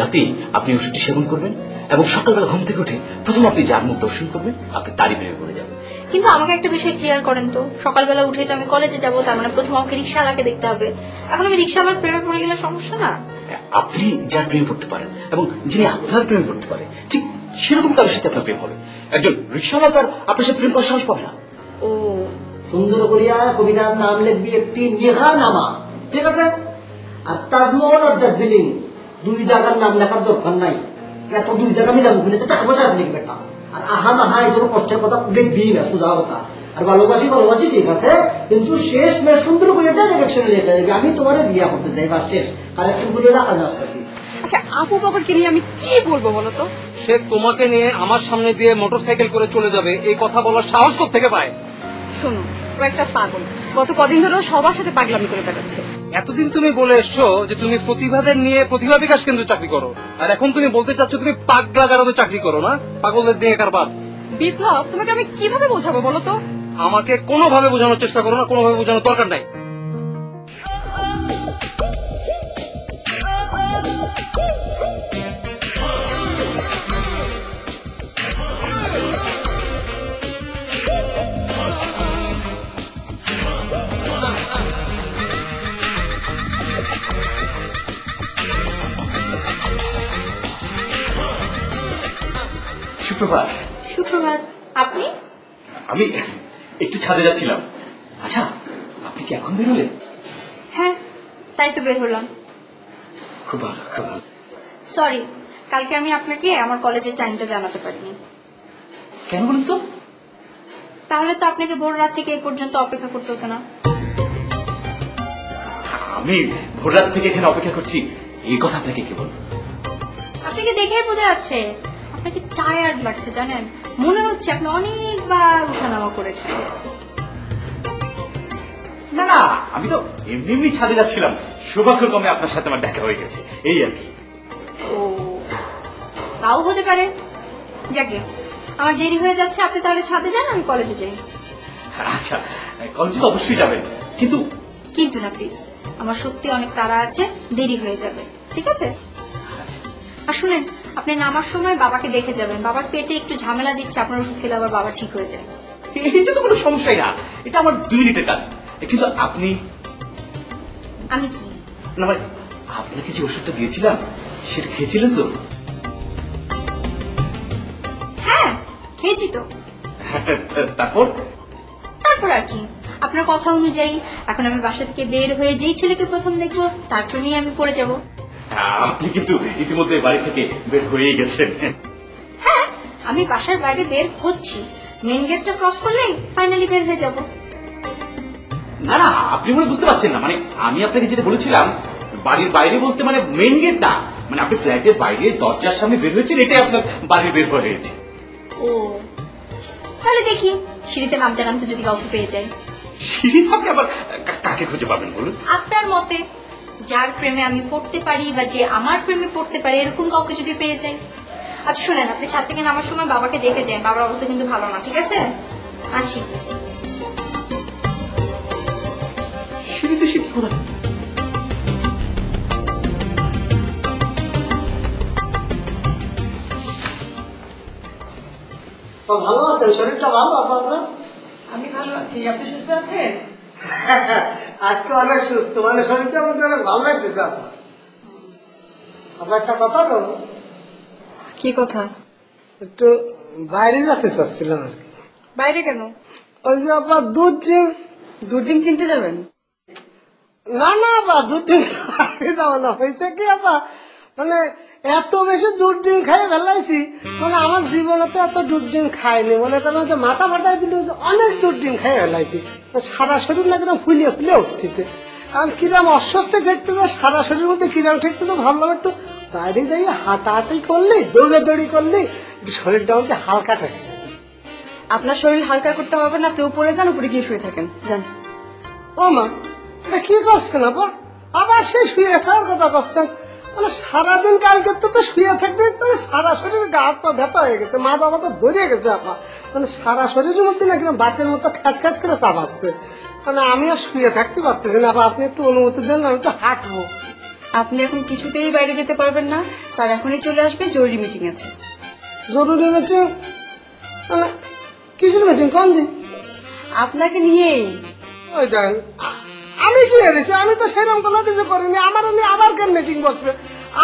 রাতেই আপনি ওষুধটি সেবন করবেন এবং সকালবেলা ঘুম থেকে উঠে প্রথম আপনি যার মুখ দর্শন করবেন আপনি তারই প্রেমে পড়ে যাবেন। কিন্তু আমাকে একটা বিষয় ক্লিয়ার করেন তো, সকালবেলা উঠে তো আমি কলেজে যাবো, তার মানে প্রথম আমাকে রিক্সাওয়ালাকে দেখতে হবে। এখন আমি রিক্সাওয়ালার প্রেমে পড়ে গেলে সমস্যা না? আপনি যার প্রেমে পড়তে পারেন এবং যিনি আপনার প্রেমে পড়তে পারে ঠিক সেরকম কারোর সাথে আপনার প্রেম হবে। একজন রিক্সাওয়ালা তার আপনার সাথে প্রেম করার সাহস পাবে না। ও, সুন্দর করিয়া কবিতার নাম লিখবি একটি নিহানামা, ঠিক আছে? আর তাজমহল আর দার্জিলিং দুই জায়গার নাম লেখার দরকার নাই। এত দুই জায়গা আমি যাবো কিনা টাকা পয়সা লিখবে একটা। আর আহা মাহা এই কোনো কষ্টের কথা লিখবি না, সোজা কথা। আর ভালোবাসি ভালোবাসি ঠিক আছে, কিন্তু শেষ মেশ সুন্দর করে ডাইরেকশনে লিখে দেবে আমি তোমার বিয়া করতে চাই, বা শেষ কারেকশন করে রাখার নাস্তা দিই। আচ্ছা, আপু বাবাকে নিয়ে আমি কি বলবো বলো তো? সে তোমাকে নিয়ে আমার সামনে দিয়ে মোটরসাইকেল করে চলে যাবে, এই কথা বলার সাহস কোত্থেকে পায়? শোনো, ও একটা পাগল, গত কদিন ধরে ও সবার সাথে পাগলামি করে বেড়াচ্ছে। এতদিন তুমি বলে এসছো যে তুমি প্রতিভাদের নিয়ে প্রতিভা বিকাশ কেন্দ্রে চাকরি করো, আর এখন তুমি বলতে চাচ্ছ তুমি পাগলা গারদে চাকরি করো না, পাগলদের দিয়ে কারবার। বিপ্লব, তোমাকে আমি কিভাবে বোঝাবো বলো তো? আমাকে কোনোভাবে বোঝানোর চেষ্টা করো না, কোনোভাবে বোঝানোর দরকার নাই। সুপ্রভাত। সুপ্রভাত। আপনি? আমি একটু ছাদে যাচ্ছিলাম। আচ্ছা, আপনি কি এখন বেরোলেন? হ্যাঁ, তাই তো বের হলাম। খুব ভালো, খুব ভালো। সরি, কালকে আমি আপনাকে আমার কলেজের টাইমটা জানাতে পারিনি। কেন বলুন তো? তাহলে তো আপনাকে ভোর রাত থেকে এই পর্যন্ত অপেক্ষা করতে হতো না। আমি ভোর রাত থেকে এখানে অপেক্ষা করছি এই কথা আপনাকে কি বলবো? আপনাকে দেখেই বোঝা যাচ্ছে আপনাকে টায়ার্ড লাগছে, জানেন? মনে হচ্ছে আপনি অনেকবার উঠানামা করেছেন। না না, আমি তো এমনি এমনি ছাদে যাচ্ছিলাম, সৌভাগ্যক্রমে আপনার সাথে আমার দেখা হয়ে গেছে, এই আর কি। ও, তাও হতে পারে। যাকে, আমার দেরি হয়ে যাচ্ছে, আপনি তাহলে ছাদে যান, আমি কলেজে যাই। আচ্ছা, কলেজে তো অবশ্যই যাবেন, কিন্তু কিন্তু না প্লিজ, আমার সত্যি অনেক তাড়া আছে, দেরি হয়ে যাবে, ঠিক আছে? আর শুনেন, আপনি নামার সময় বাবাকে দেখে যাবেন, বাবার পেটে একটু ঝামেলা দিচ্ছে, আপনার ওষুধ খেলে আবার বাবা ঠিক হয়ে যায়। এটা তো কোনো সমস্যাই না, এটা আমার 2 মিনিটের কাজ। কিন্তু আপনি, আমি কি? না মানে আপনাকে যে ওষুধটা দিয়েছিলাম সেটা খেয়েছিলেন তো? হ্যাঁ, খেয়েছি তো। তারপর তারপর আর কি, আপনার কথা অনুযায়ী এখন আমি বাসা থেকে বের হয়ে যেই ছেলেকে প্রথম দেখবো তারপর নিয়ে আমি পড়ে যাব। আপনি কিন্তু ইতিমধ্যে বাড়ি থেকে বের হয়ে গেছেন। হ্যাঁ, আমি বাসার বাইরে বের হচ্ছি, মেন গেটটা ক্রস করলেই ফাইনালি বের হয়ে যাব। না না, আপনি মনে বুঝতে পারছেন না, মানে আমি আপনাকে যেটা বলেছিলাম বাড়ির বাইরে বলতে মানে মেইন গেট না, মানে আপনি ফ্ল্যাটের বাইরে দরজার সামনে বের হয়েছেন, এটাই আপনার বাড়ির বের হয়েছে। ও, তাহলে দেখি সিঁড়িতে নামতে নামতে যদি কাউকে পেয়ে যাই। সিঁড়ি আপনি আবার কাকে খুঁজে পাবেন বলুন? আপনার মতে যার প্রেমে আমি পড়তে পারি বা যে আমার প্রেমে পড়তে পারে এরকম কাউকে যদি পেয়ে যাই। আচ্ছা শুনেন, আপনি ছাদ থেকে নামার সময় বাবাকে দেখে যান, বাবার অবস্থা কিন্তু ভালো না, ঠিক আছে? আসি। সিঁড়িতে সে কি করে? ভালো আছেন? শরীরটা ভালো আপনার? আমি ভালো আছি, আপনি সুস্থ আছেন? আজকে অনেক সুস্থ, মানে শরীরটা আমাদের অনেক ভালো লাগতেছে। আপনার একটা কথা বলবো, কি কথা? একটু বাইরে যেতে চাচ্ছিলাম আর কি। বাইরে কেন? ওই যে আপনার দুধ ডিম। দুধ ডিম কিনতে যাবেন? না না আপা, দুধ ডিম বাইরে যাবো না, হয়েছে কি আপা, মানে এত বেশি দুধ ডিম খাই ফেলাইছি, মানে আমার জীবনে তো এত দুধ ডিম খাইনি, মনে করেন যে মাথা ফাটাই দিল, অনেক দুধ ডিম খাই ফেলাইছি, সারা শরীর না কিরম ফুলিয়ে ফুলে উঠতেছে। কারণ কিরম অস্বস্তি ঠেকতেছে সারা শরীরের মধ্যে, কিরম ঠেকতেছে ভাবলাম একটু বাইরে যাই হাঁটাহাঁটি করলি, দৌড়াদৌড়ি করলি, একটু শরীরটা আমাকে হালকা থাকে। আপনার শরীর হালকা করতে হবে না, আপনি উপরে যান, উপরে গিয়ে শুয়ে থাকেন, যান। ও মা, এটা কি করছেন আপা? আবার সেই শুয়ে থাকার কথা করছেন? মানে সারাদিন কালকে তো শুয়ে থাকতে সারা শরীর গা হাত পা ব্যথা হয়ে গেছে, মা বাবা তো ধরে গেছে আপা, মানে সারা শরীরের মধ্যে না কিরকম বাতের মতো খ্যাচ খ্যাচ করে চাপ আসছে, মানে আমি আর শুয়ে থাকতে পারতেছি না আপা, আপনি একটু অনুমতি দেন, আমি একটু হাঁটবো। আপনি এখন কিছুতেই বাইরে যেতে পারবেন না, স্যার এখনই চলে আসবে, জরুরি মিটিং আছে। জরুরি মিটিং? মানে কিসের মিটিং কোন দিন? আপনাকে নিয়েই। ওই দেন, আমি কি এনেছি? আমি তো সেরকম কোনো কিছু করিনি। আমার নিয়ে আবার কেন মিটিং বসবে?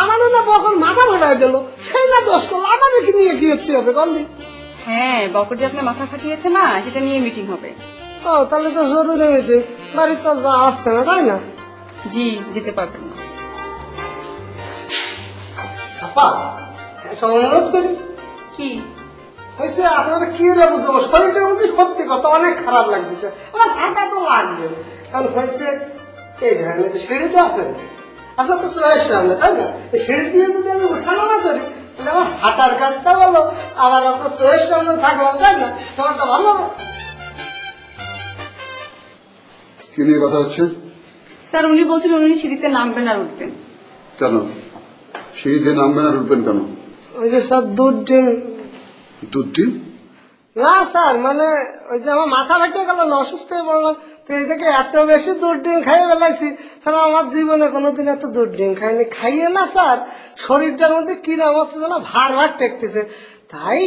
আমার না বকর মাথা ফাটাই দিল, সেই না দোষ করলো, আমাদের কি নিয়ে কি করতে হবে কোন দিন? হ্যাঁ, বকর যে আপনার মাথা ফাটিয়েছে না, সেটা নিয়ে মিটিং হবে। ও তাহলে তো জরুরি মিটিং, বাড়ির তো যা আসছে না, তাই না? জি, যেতে পারবেন না। আপা, একটা অনুরোধ করি। কি? হয়েছে আপনারা কি রে বুঝবো, শরীরটার মধ্যে সত্যি কথা অনেক খারাপ লাগতেছে। আমার হাঁটা তো লাগবে, কারণ হয়েছে এই ধরনের যে সিঁড়িটা আছে না, আপনার তো চলে সামনে, তাই না? এই সিঁড়ি দিয়ে যদি আমি উঠানো না করি, তাহলে আমার হাঁটার কাজটা বলো, আবার আপনার চোখের সামনে থাকলাম, তাই না? তোমারটা ভালো হবে। কি নিয়ে কথা হচ্ছে? স্যার উনি বলছেন উনি সিঁড়িতে নামবেন আর উঠবেন। কেন সিঁড়িতে নামবেন আর উঠবেন কেন? ওই যে স্যার দুধ ডিম। দুধ দিন? না স্যার, মানে ওই যে আমার মাথা ফেটে গেল না, অসুস্থ হয়ে পড়লাম, তো এই থেকে এত বেশি দুধ ডিম খাইয়ে ফেলাইছি, তাহলে আমার জীবনে কোনোদিন এত দুধ ডিম খাইনি। খাইয়ে না স্যার, শরীরটার মধ্যে কি অবস্থা যেন ভার ভার টেকতেছে। তাই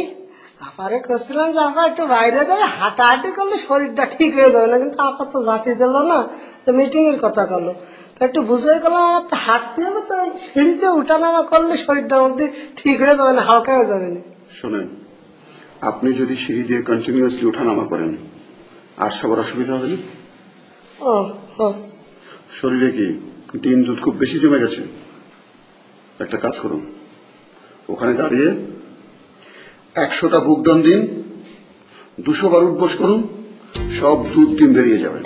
আপারে করছিলাম যে আপা একটু বাইরে যায় হাঁটাহাঁটি করলে শরীরটা ঠিক হয়ে যাবে না, কিন্তু আপা তো জাতি দিল না, তো মিটিং এর কথা করলো, তো একটু বুঝে গেলাম আমার তো হাঁটতে হবে, তো সিঁড়িতে উঠানামা করলে শরীরটার মধ্যে ঠিক হয়ে যাবে না, হালকা হয়ে যাবে না। শোনেন, আপনি যদি সিঁড়ি দিয়ে কন্টিনিউয়াসলি ওঠানামা করেন আর সবার অসুবিধা হবে না? ও ও শরীরে কি ডিম দুধ খুব বেশি জমে গেছে? একটা কাজ করুন, ওখানে দাঁড়িয়ে 100টা বুক ডান দিন, 200 বার উঠবস করুন, সব দুধ ডিম বেরিয়ে যাবে।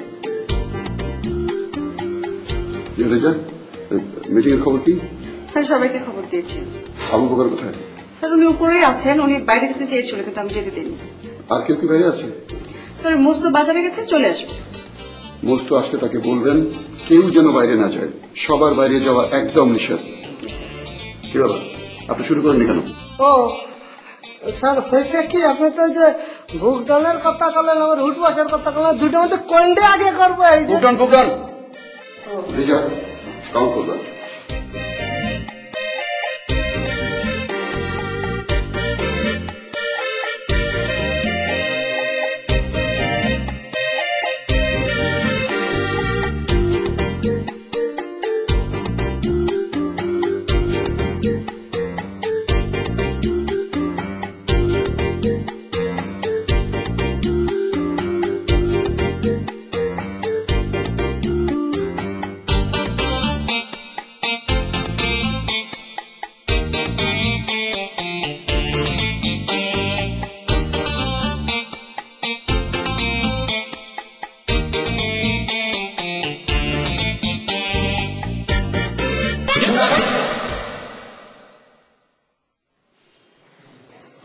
মিটিং এর খবর কি? স্যার সবাইকে খবর দিয়েছি। আবু বকর কোথায়? স্যার উনি উপরেই আছেন, উনি বাইরে যেতে চেয়েছিল কিন্তু আমি যেতে দিইনি। আর কেউ কি বাইরে আছে? স্যার মোস্ত বাজারে গেছে, চলে আসবে। মস্ত আসলে তাকে বলবেন কেউ যেন বাইরে না যায়, সবার বাইরে যাওয়া একদম নিষেধ। কি ব্যাপার, আপনি শুরু করেননি কেন? ও স্যার, হয়েছে কি, আপনি তো যে বুক ডানের কথা বলেন, আমার উঠ বসার কথা বলেন, দুটোর মধ্যে কোনটা আগে করবো? এই যে বুকডান বুকডান রিজা কাউন্ট করবেন।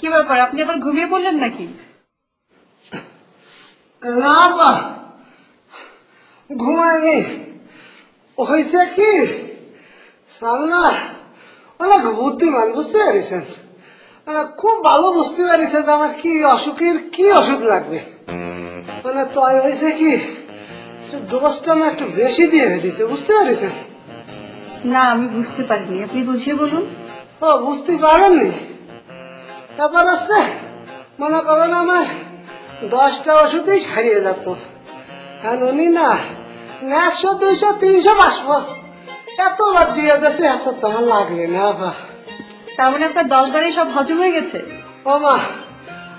কি ব্যাপার, আপনি আবার ঘুমিয়ে পড়লেন নাকি? না বা ঘুমায়নি। হয়েছে কি স্যার, না অনেক বুদ্ধিমান, বুঝতে পেরেছেন, খুব ভালো বুঝতে পেরেছে যে আমার কি অসুখের কি ওষুধ লাগবে। মানে তো হয়েছে কি, ডোজটা না একটু বেশি দিয়ে ফেলেছে, বুঝতে পেরেছেন? না আমি বুঝতে পারিনি, আপনি বুঝিয়ে বলুন। ও বুঝতে পারেননি? ব্যাপার আছে, মনে করেন আমার 10টা ওষুধই সারিয়ে যেত, আর উনি না 100 200 300 500 এতবার দিয়ে গেছে, এত তো আমার লাগবে না বা। তার মানে আপনার 10 বারে সব হজম হয়ে গেছে? ও মা,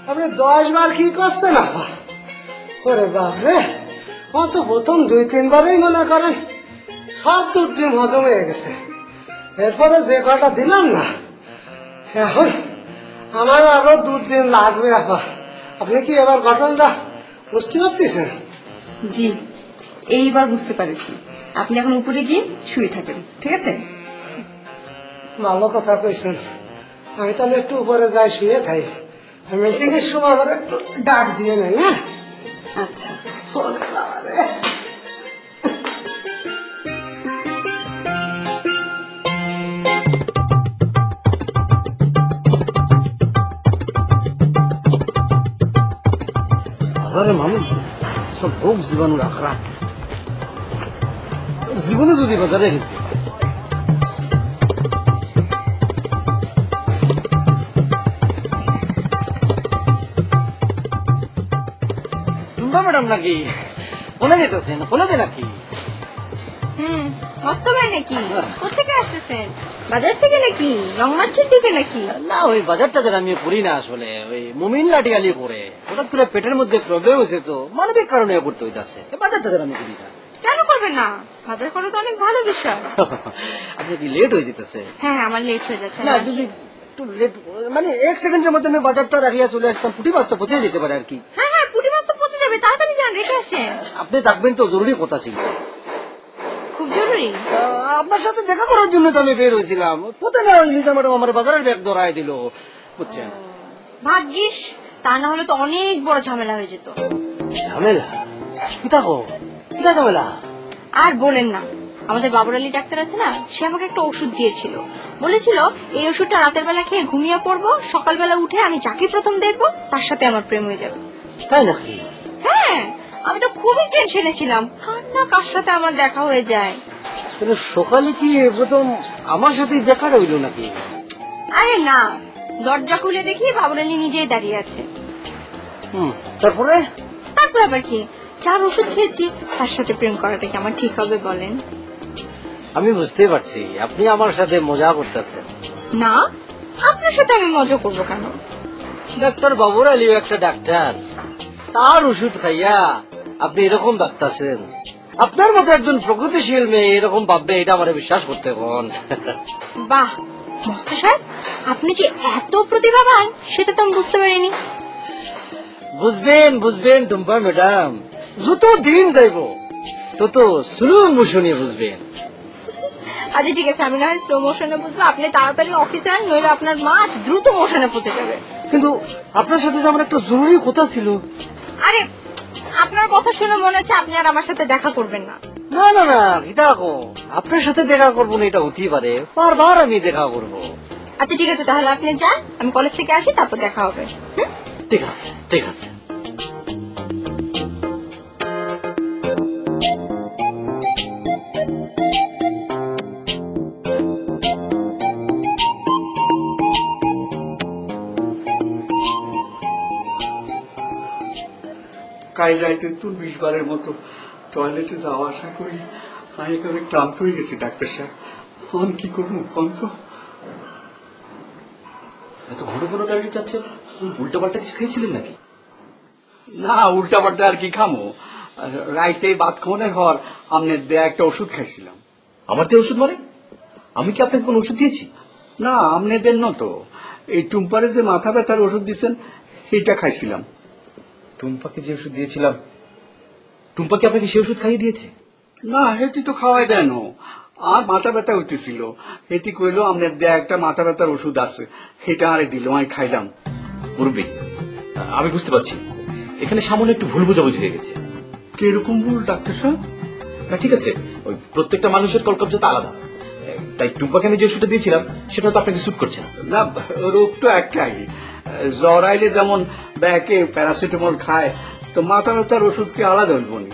আপনি 10 বার কি করছেন আপা? ওরে বাপ রে, ও তো প্রথম 2-3 বারেই মনে করেন সব দুধ ডিম হজম হয়ে গেছে, এরপরে যে কটা দিলাম না, এখন আমার আরো দুধ ডিম লাগবে আপা। আপনি কি এবার ঘটনাটা বুঝতে পারতেছেন? জি, এইবার বুঝতে পারছি। আপনি এখন উপরে গিয়ে শুয়ে থাকেন, ঠিক আছে? ভালো কথা কইছেন, আমি তাহলে একটু উপরে যাই, শুয়ে থাই, মিটিং এর সময় আবার একটু ডাক দিয়ে নেন। হ্যাঁ আচ্ছা। ওরে বাবা রে। বাজারে মানুষ সব রোগ জীবাণু আখড়া, জীবনে যদি বাজারে গেছি টুম্পা ম্যাডাম নাকি কোনে যেতেছেন কলেজে নাকি? মস্ত ভাই নাকি? কোথেকে আসতেছেন? বাজার থেকে নাকি লং মার্চের দিকে নাকি? না ওই বাজার টাজার আমি করি না আসলে, ওই মুমিন লাঠিয়ালি করে হঠাৎ করে পেটের মধ্যে প্রবলেম হয়েছে তো মানবিক কারণে করতে হইতাছে, বাজার টাজার আমি করি না। কেন করবেন না? বাজার করা তো অনেক ভালো বিষয়। আপনি কি লেট হয়ে যেতেছে? হ্যাঁ আমার লেট হয়ে যাচ্ছে। না যদি একটু লেট মানে 1 সেকেন্ডের মধ্যে আমি বাজারটা রাখিয়া চলে আসতাম, পুঁটি মাছটা পচে যেতে পারে আর কি। হ্যাঁ হ্যাঁ পুঁটি মাছ তো পচে যাবে, তাড়াতাড়ি যান রেখে আসেন। আপনি থাকবেন তো জরুরি কথা ছিল। খুব জরুরি? আপনার সাথে দেখা করার জন্য তো আমি বের হয়েছিলাম, পথে না লিজা ম্যাডাম আমার বাজারের ব্যাগ ধরায় দিল, বুঝছেন? ভাগ্যিস, তা না হলে তো অনেক বড় ঝামেলা হয়ে যেত। ঝামেলা? কিতা গো, কিতা ঝামেলা? আর বলেন না, আমাদের বাবুর আলী ডাক্তার আছে না, সে আমাকে একটা ওষুধ দিয়েছিল, বলেছিল এই ওষুধটা রাতের বেলা খেয়ে ঘুমিয়ে পড়বো, সকালবেলা উঠে আমি যাকে প্রথম দেখবো তার সাথে আমার প্রেম হয়ে যাবে। তাই নাকি? হ্যাঁ, আমি তো খুবই টেনশনে ছিলাম, কার না কার সাথে আমার দেখা হয়ে যায়। তাহলে সকালে কি প্রথম আমার সাথে দেখা রইল নাকি? আরে না, দরজা খুলে দেখি বাবুর আলী নিজেই দাঁড়িয়ে আছে। তারপরে? তারপর আবার কি, যার ওষুধ খেয়েছি তার সাথে প্রেম করাটা কি আমার ঠিক হবে বলেন? আমি বুঝতে পারছি আপনি আমার সাথে মজা করতেছেন। না, আপনার সাথে আমি মজা করবো কেন? ডাক্তার বাবুর আলীও একটা ডাক্তার, তার ওষুধ খাইয়া আপনি এরকম ডাক্তারছেন। আপনার মতো একজন প্রগতিশীল মেয়ে এরকম ভাববে, এটা আমার বিশ্বাস করতে কোন? বাহ মস্ত সাহেব, আপনি যে এত প্রতিভাবান সেটা তো আমি বুঝতে পারিনি। বুঝবেন বুঝবেন টুম্পা ম্যাডাম, যত দিন যাইব তত স্লো মোশনে বুঝবেন। আচ্ছা ঠিক আছে, আমি না হয় স্লো মোশনে বুঝবো, আপনি তাড়াতাড়ি অফিসে আন, নইলে আপনার মাছ দ্রুত মোশনে পৌঁছে যাবে। কিন্তু আপনার সাথে যে আমার একটা জরুরি কথা ছিল। আরে আপনার কথা শুনে মনে হচ্ছে আপনি আর আমার সাথে দেখা করবেন না। না না না গীতা কো, আপনার সাথে দেখা করবো না এটা হতেই পারে, বারবার আমি দেখা করব। আচ্ছা ঠিক আছে, তাহলে আপনি যান, আমি কলেজ থেকে আসি, তারপর দেখা হবে। ঠিক আছে ঠিক আছে। কাল রাইতে তো 20 বারের মতো টয়লেটে যাওয়া আসা করি, আমি একেবারে ক্লান্ত হয়ে গেছি ডাক্তার সাহেব। এখন কি করবো কোন তো? এত ঘন ঘন টয়লেটে যাচ্ছেন, উল্টো পাল্টা কিছু খেয়েছিলেন নাকি? না উল্টা পাল্টা আর কি খামো, রাইতে ভাত খাওয়ানোর পর আপনার দেয়া একটা ওষুধ খাইছিলাম। আমার তো ওষুধ মানে? আমি কি আপনাকে কোন ওষুধ দিয়েছি? না আপনাদের ন তো, এই টুম্পারে যে মাথা ব্যথার ওষুধ দিচ্ছেন এইটা খাইছিলাম। টুম্পাকে যে ওষুধ দিয়েছিলাম, টুম্পা কি আপনাকে সে ওষুধ খাইয়ে দিয়েছে? না হেতি তো খাওয়াই দেয় না, আর মাথা ব্যথা হইতেছিল, হেতি কইলো আপনার দেয়া একটা মাথা ব্যথার ওষুধ আছে, সেটা আরে দিল, আমি খাইলাম। মুরব্বী, আমি বুঝতে পারছি এখানে সামান্য একটু ভুল বোঝাবুঝি হয়ে গেছে। কিরকম ভুল ডাক্তার সাহেব? না ঠিক আছে, ওই প্রত্যেকটা মানুষের কলকবজাটা আলাদা, তাই টুম্পাকে আমি যে ওষুধটা দিয়েছিলাম সেটা তো আপনাকে স্যুট করছে না। না রোগ তো একটাই, জ্বর আইলে যেমন ব্যাকে প্যারাসিটামল খায়, তো মাথা ব্যথার ওষুধ কি আলাদা হইব নি?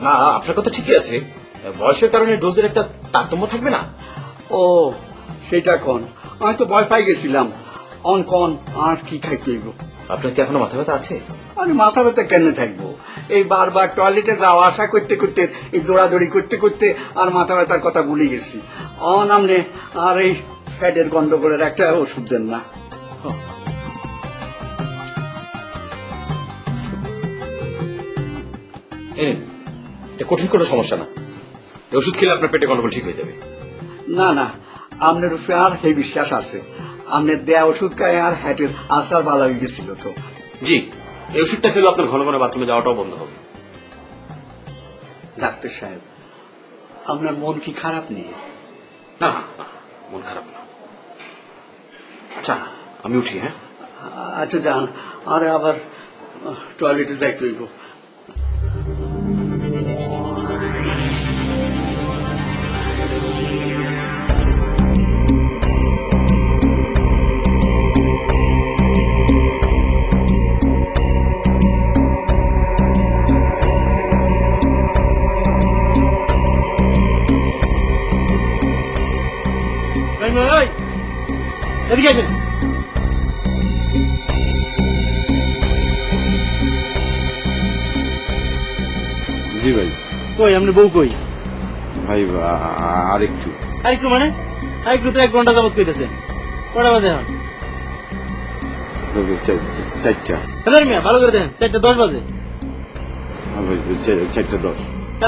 না আপনার কথা ঠিকই আছে, বয়সের কারণে ডোজের একটা তারতম্য থাকবে না। ও সেটা কোন, আমি তো ভয় পাই গেছিলাম। অন কন আর কি খাইতে হইব? আপনার কি এখনো মাথা ব্যথা আছে? আমি মাথা ব্যথা কেন থাকবো, এই বারবার টয়লেটে যাওয়া আসা করতে করতে, এই দৌড়াদৌড়ি করতে করতে আর মাথা ব্যথার কথা ভুলে গেছি। অন আমনে আর এই ফ্যাটের গন্ডগোলের একটা ওষুধ দেন না। এটা কঠিন কোনো সমস্যা না, এই ওষুধ খেলে আপনার পেটে গন্ডগোল ঠিক হয়ে যাবে। না না আপনার উপরে আর সেই বিশ্বাস আছে, আপনার দেয়া ওষুধ খায় আর হ্যাটের আসার ভালো হয়ে গেছিল তো। জি, এই ওষুধটা খেলে আপনার ঘন ঘন বাথরুমে যাওয়াটাও বন্ধ হবে। ডাক্তার সাহেব আপনার মন কি খারাপ নেই? না না, মন খারাপ না। আচ্ছা আমি উঠি। হ্যাঁ আচ্ছা যান, আরে আবার টয়লেটে যাইতে হইব। এদিকে আসেন। জি ভাই। কই আপনার বউ কই? ভাই আরেকটু। আরেকটু মানে? আরেকটু তো 1 ঘন্টা যাবত কইতেছে। কটা বাজে এখন? 4টা। হাজার মিয়া ভালো করে দেন, 4:10 বাজে। ভাই 4:10।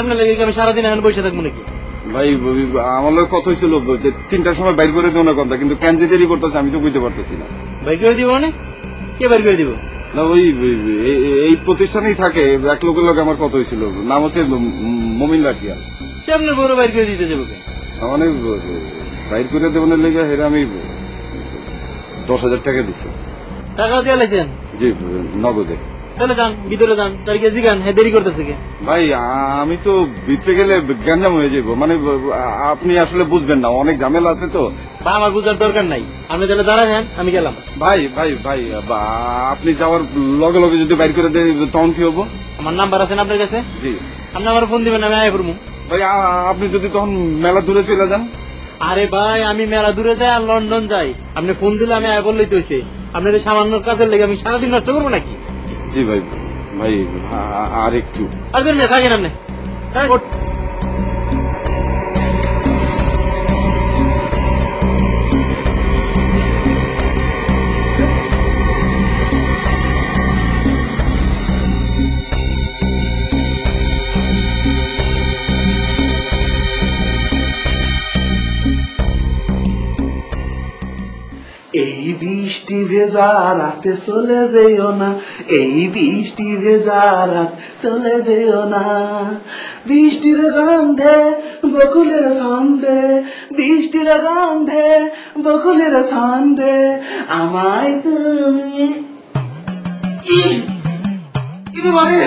আপনার লেগে কি আমি সারাদিন এখন বসে থাকবো নাকি? ভাই আমার লোক কত হয়েছিল যে 3টার সময় বাইর করে দেবো না কথা, কিন্তু কেন যে দেরি করতেছে আমি তো বুঝতে পারতেছি না। বাইর করে দিব মানে? কে বাইর করে দিব? না ওই এই প্রতিষ্ঠানেই থাকে এক লোকের লোক আমার কত হয়েছিল, নাম হচ্ছে মমিন রাঠিয়া। সে আপনার বড় বাইর করে দিতে যাবো। মানে বাইর করে দেবনের লেগে হেরে আমি 10,000 টাকা দিছি। টাকা দিয়ে লাইছেন? জি নগদে। তাহলে যান ভিতরে যান, তার কে জিগান হ্যাঁ দেরি করতেছে কে? ভাই আমি তো ভিতরে গেলে গ্যাঞ্জাম হয়ে যাবো, মানে আপনি আসলে বুঝবেন না, অনেক ঝামেলা আছে তো। বা আমার বুঝার দরকার নাই, আপনি তাহলে দাঁড়ান, আমি গেলাম। ভাই ভাই ভাই আপনি যাওয়ার লগে লগে যদি বাইর করে দেয় তখন কি হবো? আমার নাম্বার আছে না আপনার কাছে? জি। আপনি আমার ফোন দিবেন, আমি আয় করবো। ভাই আপনি যদি তখন মেলা দূরে চলে যান? আরে ভাই আমি মেলা দূরে যাই আর লন্ডন যাই, আপনি ফোন দিলে আমি আয় বললেই তো হইছে। আপনার এই সামান্য কাজের লেগে আমি সারাদিন নষ্ট করবো নাকি? জি ভাই ভাই আর একটু। আর মেয়ে থাকেন আপনি। এই বৃষ্টি ভেজা রাতে চলে যেও না, এই বৃষ্টি ভেজা রাত চলে যেও না, বৃষ্টির গন্ধে বকুলের ছন্দে, বৃষ্টির গন্ধে বকুলের ছন্দে আমায় তুমি মারে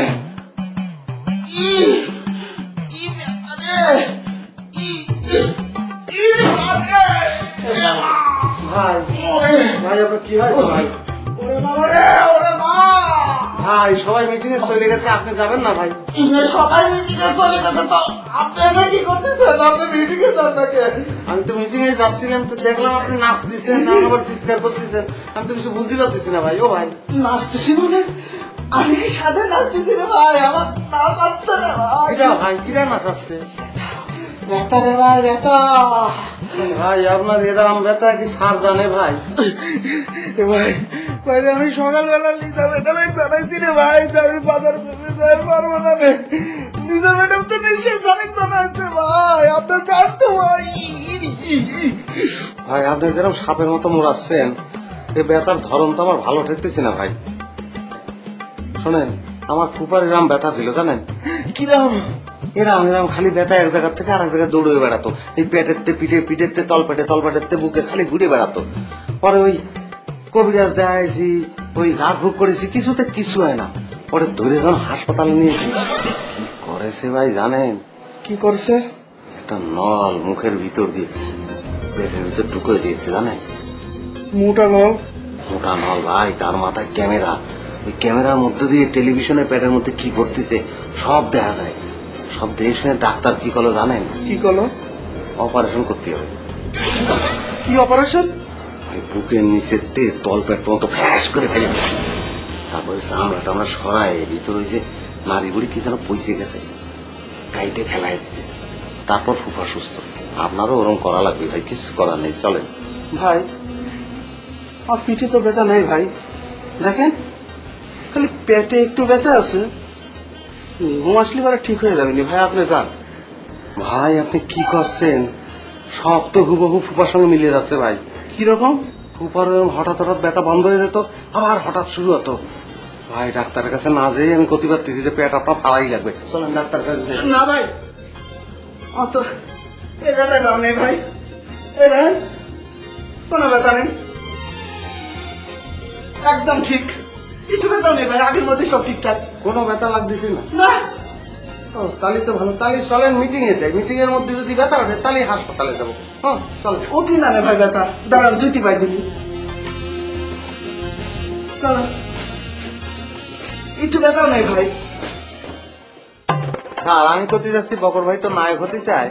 ভাই ভাই আপনার কি হয়েছে ভাই? ওরে বাবা রে, ওরে মা! ভাই সবাই মিটিং এ চলে গেছে, আপনি যাবেন না ভাই? সবাই মিটিং এ চলে গেছে তো আপনি এনে কি করতেছেন? আপনি মিটিং এ যান নাকি? আমি তো মিটিং এ যাচ্ছিলাম, তো দেখলাম আপনি নাচতেছেন, আবার চিৎকার করতেছেন, আমি তো কিছু বুঝতে পারতেছি না ভাই। ও ভাই নাচতেছি মানে? আমি কি সাথে নাচতেছি রে ভাই? আমার নাচ আসছে না ভাই। ভাই কিরা নাচাচ্ছে? ব্যথা রে ভাই, ব্যথা। ভাই আপনার এরকম ব্যথা কি সার জানে ভাই? ভাই ভাই আমি সকালবেলা লিজা ম্যাডামে জানাইছি রে ভাই যে আমি বাজার করতে যাই পারবো না রে। লিজা ম্যাডাম তো নিশ্চয় জানেন জানাচ্ছে ভাই, আপনার জান তো ভাই। ভাই আপনি যেরকম সাপের মতো মোড়াচ্ছেন, এই ব্যথার ধরন তো আমার ভালো ঠেকতেছি না ভাই। শোনেন, আমার ফুপার এরকম ব্যথা ছিল জানেন? কিরম? এরাম এরাম খালি ব্যথা এক জায়গা থেকে আরেক জায়গায় দৌড়ে বেড়াতো, এই পেটেরতে পিঠে, পিঠেরতে তলপেটে, তলপেটেরতে বুকে খালি ঘুরে বেড়াতো। পরে ওই কবিরাজ দেখাইছি, ওই ঝাড়ফুঁক করেছি, কিছুতে কিছু হয় না। পরে ধরে যখন হাসপাতালে নিয়েছি, কি করেছে ভাই জানেন? কি করছে? একটা নল মুখের ভিতর দিয়ে পেটের ভিতর ঢুকে দিয়েছে জানেন? মোটা নল? মোটা নল ভাই, তার মাথায় ক্যামেরা, ওই ক্যামেরার মধ্যে দিয়ে টেলিভিশনের প্যাডের মধ্যে কি ঘটতেছে সব দেখা যায়। সব দেখে শুনে ডাক্তার কি করলো জানেন? কি করলো? অপারেশন করতে হবে। কি অপারেশন? বুকের নিচে তলপেট পর্যন্ত ফ্যাস করে ফেলে দিয়েছে, তারপরে চামড়াটা আমরা সরাই ভিতরে ওই যে নাড়ি বুড়ি কি যেন পয়সে গেছে, গাইতে ফেলাই দিচ্ছে। তারপর ফুফা সুস্থ। আপনারও ওরকম করা লাগবে ভাই, কিছু করার নেই, চলেন। ভাই আর পিঠে তো ব্যথা নেই ভাই, দেখেন খালি পেটে একটু ব্যথা আছে, ঘুম আসলে পরে ঠিক হয়ে যাবেনি ভাই, আপনি যান। ভাই আপনি কি করছেন? সব তো হুবহু ফুপার সঙ্গে মিলিয়ে যাচ্ছে ভাই। কিরকম? ফুপার হঠাৎ হঠাৎ ব্যথা বন্ধ হয়ে যেত, আবার হঠাৎ শুরু হতো। ভাই ডাক্তারের কাছে না যেয়ে আমি করতে পারতেছি যে পেট আপনার ফালাই লাগবে, চলেন ডাক্তার কাছে। না ভাই অত ব্যথা কাম নেই ভাই, কোনো ব্যথা নেই, একদম ঠিক, একটু ব্যথা নেই ভাই, আগের মধ্যে সব ঠিকঠাক, কোনো ব্যথা লাগতেছে না। ও তাহলে তো ভালো, তাহলে চলেন মিটিং এ যাই, মিটিং এর মধ্যে যদি ব্যথা ওঠে তাহলে হাসপাতালে যাবো। হ্যাঁ চলেন। উঠি না ভাই ব্যথা, দাঁড়ান জুতি পাই দিলি, চলেন, একটু ব্যথা নেই ভাই। স্যার আমি করতে যাচ্ছি, বকর ভাই তো নায়ক হতে চায়,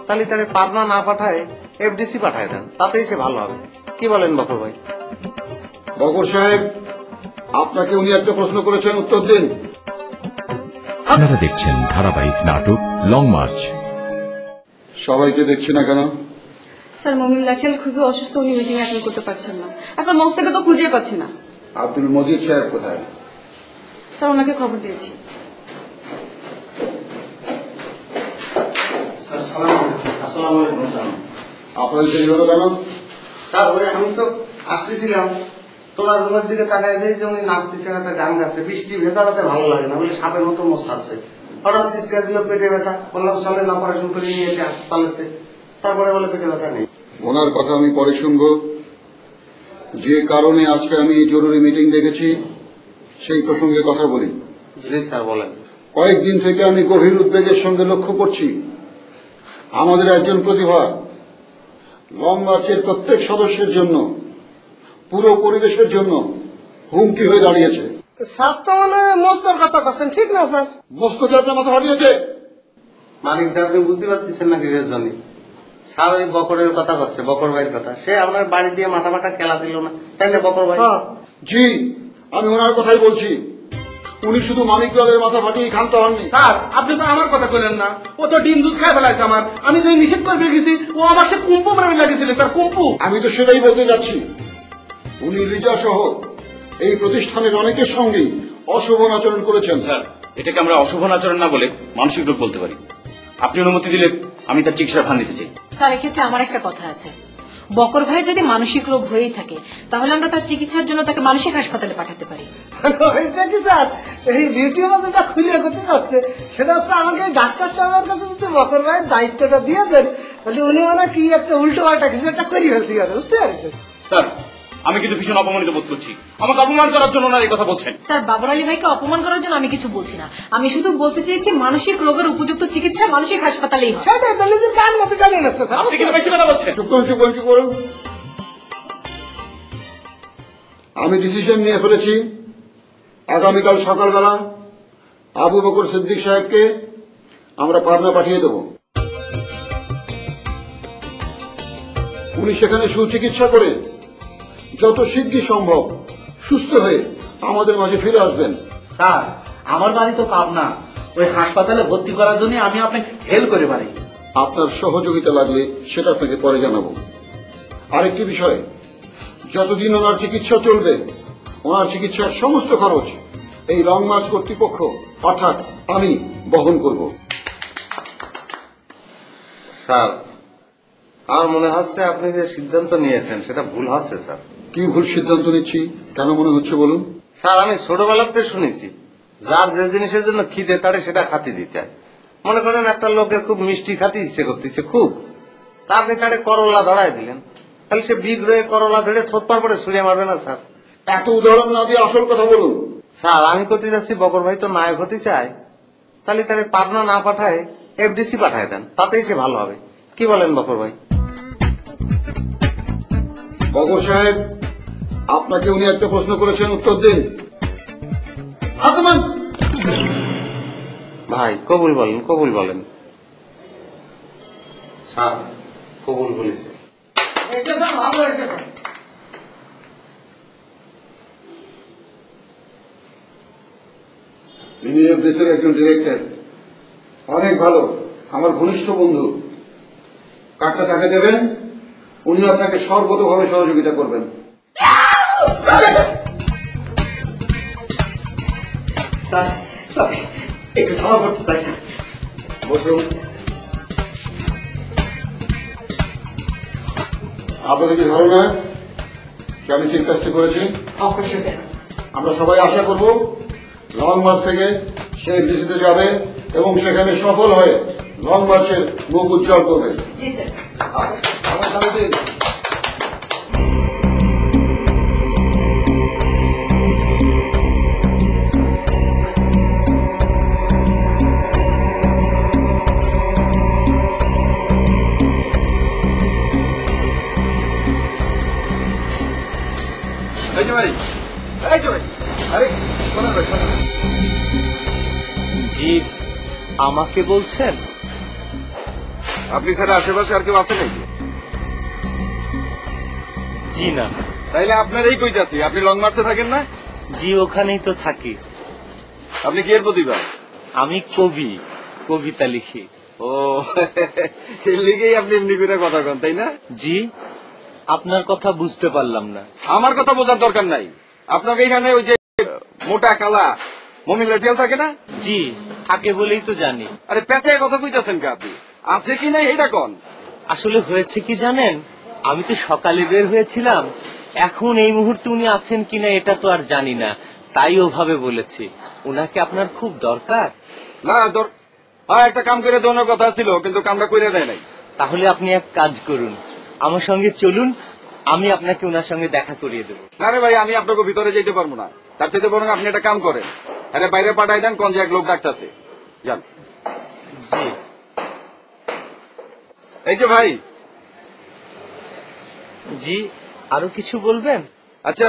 তাহলে তাকে পাবনা না পাঠায় এফডিসি পাঠায় দেন, তাতেই সে ভালো হবে। কি বলেন বকর ভাই? বকর সাহেব, আপনাকে উনি একটা প্রশ্ন করেছেন, উত্তর দিন। আপনারা দেখছেন ধারাবাহিক নাটক লং মার্চ। সবাইকে দেখছি না কেন? স্যার মমিন লাঠিয়াল খুবই অসুস্থ, উনি মিটিং অ্যাটেন্ড করতে পারছেন না। স্যার মোস্তাকে তো খুঁজে পাচ্ছি না। আব্দুল মজিদ সাহেব কোথায়? স্যার ওনাকে খবর দিয়েছি। আপনাদের দেরি হলো কেন? স্যার ওই আমি তো আসতেছিলাম, তোমার রুমের দিকে তাকায় দেই যে উনি নাচতেছেন, একটা গান গাচ্ছে। বৃষ্টি ভেতরাতে ভালো লাগে না, বলে সাপের মতো মশাচ্ছে। হঠাৎ চিৎকার দিল পেটে ব্যথা, বললাম চলেন অপারেশন করে নিয়েছে হাসপাতালেতে। তারপরে বলে পেটে ব্যথা নেই। ওনার কথা আমি পরে শুনবো। যে কারণে আজকে আমি এই জরুরি মিটিং ডেকেছি সেই প্রসঙ্গে কথা বলি। জি স্যার বলেন। কয়েকদিন থেকে আমি গভীর উদ্বেগের সঙ্গে লক্ষ্য করছি আমাদের একজন প্রতিভা লং মার্চের প্রত্যেক সদস্যের জন্য, পুরো পরিবেশের জন্য হুমকি হয়ে দাঁড়িয়েছে। স্যার তো মানে মস্তর কথা করছেন, ঠিক না স্যার? মস্তকে আপনার মাথা হারিয়েছে। মালিক দা আপনি বুঝতে পারতেছেন না কিসের জন্য? স্যার ওই বকরের কথা করছে, বকর ভাইয়ের কথা। সে আপনার বাড়ি দিয়ে মাথা মাথা খেলা দিল না, তাই না বকর ভাই? জি, আমি ওনার কথাই বলছি। উনি শুধু মানিকলালের মাথা ফাটিয়ে ক্ষান্ত হননি। স্যার আপনি তো আমার কথা কইলেন না, ও তো ডিম দুধ খাই ফেলাইছে আমার। আমি যে নিষেধ করে গেছি, ও আমার সে কুম্পু মারা লাগিয়েছিল স্যার, কুম্পু। আমি তো সেটাই বলতে যাচ্ছি। উনি রিজা সহ এই প্রতিষ্ঠানের অনেকের সঙ্গেই অশোভন আচরণ করেছেন। স্যার, এটাকে আমরা অশোভন আচরণ না বলে মানসিক রোগ বলতে পারি। আপনি অনুমতি দিলে আমি তার চিকিৎসার ভান দিতে চাই। স্যার এক্ষেত্রে আমার একটা কথা আছে, বকর ভাইয়ের যদি মানসিক রোগ হয়েই থাকে তাহলে আমরা তার চিকিৎসার জন্য তাকে মানসিক হাসপাতালে পাঠাতে পারি। হয়েছে কি স্যার, এই বিউটি বাজারটা খুলে করতে যাচ্ছে, সেটা হচ্ছে আমাকে ডাক্তার সাহেবের কাছে যদি বকর ভাইয়ের দায়িত্বটা দিয়ে দেন, তাহলে উনি মানে কি একটা উল্টো পাল্টা কিছু একটা করি ফেলতে পারে, বুঝতে পারছেন? স্যার, আমি কিন্তু ভীষণ অপমানিত বোধ করছি। আমাকে অপমান করার জন্য ওনারা এই কথা বলছেন। স্যার বাবর আলী ভাইকে অপমান করার জন্য আমি কিছু বলছি না, আমি শুধু বলতে চেয়েছি মানসিক রোগের উপযুক্ত চিকিৎসা মানসিক হাসপাতালেই হয়। সেটাই তো নিজের গান মতো জানিয়ে নিচ্ছে স্যার। আপনি কিন্তু বেশি কথা বলছেন। চুপ করুন, চুপ করুন, চুপ করুন। আমি ডিসিশন নিয়ে ফেলেছি, আগামীকাল সকালবেলা আবু বকর সিদ্দিক সাহেবকে আমরা পাবনা পাঠিয়ে দেব। উনি সেখানে সুচিকিৎসা করে যত শিগগির সম্ভব সুস্থ হয়ে আমাদের মাঝে ফিরে আসবেন। স্যার আমার বাড়ি তো পাবনা, ওই হাসপাতালে ভর্তি করার জন্য আমি আপনাকে হেল্প করে পারি। আপনার সহযোগিতা লাগলে সেটা আপনাকে পরে জানাবো। আরেকটি বিষয়, যতদিন ওনার চিকিৎসা চলবে ওনার চিকিৎসার সমস্ত খরচ এই লং মার্চ কর্তৃপক্ষ অর্থাৎ আমি বহন করব। স্যার আমার মনে হচ্ছে আপনি যে সিদ্ধান্ত নিয়েছেন সেটা ভুল হচ্ছে স্যার। কি ভুল সিদ্ধান্ত নিচ্ছি, কেন মনে হচ্ছে বলুন? স্যার আমি ছোটবেলাতে শুনেছি যার যে জিনিসের জন্য খিদে তারে সেটা খাতি দিতে হয়। মনে করেন একটা লোকের খুব মিষ্টি খাতে ইচ্ছে করতেছে খুব, তা আপনি তারে করলা ধরাই দিলেন, তাহলে সে বিগ্রহে করলা ধরে থোৎপার পরে ছুঁড়ে মারবে না স্যার? এত উদাহরণ না দিয়ে আসল কথা বলুন। স্যার আমি করতে যাচ্ছি বকর ভাই তো নায়ক হতে চায়, তাহলে তারে পাবনা না পাঠায় এফডিসি পাঠায় দেন, তাতেই সে ভালো হবে। কি বলেন বকর ভাই? বকর সাহেব, আপনাকে উনি একটা প্রশ্ন করেছেন, উত্তর দিন। ভাই কবুল বলেন, কবুল বলেন। স্যার কবুল বলেছে। ইনি এফডিসির একজন ডিরেক্টর, অনেক ভালো, আমার ঘনিষ্ঠ বন্ধু। কার্ডটা তাকে দেবেন, উনি আপনাকে সর্বতভাবে সহযোগিতা করবেন। একটু ধামা করতে চাই। বসুন। আপনাদের কি ধারণা যে আমি ঠিক কাজটি করেছি? আমরা সবাই আশা করব লং মার্চ থেকে সে এফডিসিতে যাবে এবং সেখানে সফল হয়ে লং মার্চের মুখ উজ্জ্বল করবে। আমার সাথে দিন। জি আমাকে বলছেন? আপনি স্যার আশেপাশে আর কেউ আছে নাকি? জি না। তাইলে আপনারই কইতাছি, আপনি লং মার্চে থাকেন না? জি ওখানেই তো থাকি। আপনি কি এর প্রতিভা? আমি কবি, কবিতা লিখি। ও এর লিগেই আপনি এমনি করে কথা কন, তাই না? জি, আপনার কথা বুঝতে পারলাম না। আমার কথা বোঝার দরকার নাই। আপনাকে এখানে ওই যে মোটা কালা মমিন লাঠিয়াল থাকে না? জি, থাকে বলেই তো জানি। আরে পেঁচায় কথা কইতাছেন কে আপনি? আছে কি নাই এটা কোন? আসলে হয়েছে কি জানেন, আমি তো সকালে বের হয়েছিলাম, এখন এই মুহূর্তে উনি আছেন কিনা এটা তো আর জানি না, তাই ওভাবে বলেছি। উনাকে আপনার খুব দরকার? না একটা কাম করে দেওয়ার কথা ছিল, কিন্তু কামটা করে দেয় নাই। তাহলে আপনি এক কাজ করুন, আমার সঙ্গে চলুন, আমি আপনাকে ওনার সঙ্গে দেখা করিয়ে দেবো। না রে ভাই, আমি আপনাকে ভিতরে যেতে পারবো না। তার চাইতে বরং আপনি একটা কাম করেন, আরে বাইরে পাঠাই দেন, কোন যে এক লোক ডাকতেছে। যান। জি। এই যে ভাই। জি, আরো কিছু বলবেন? আচ্ছা,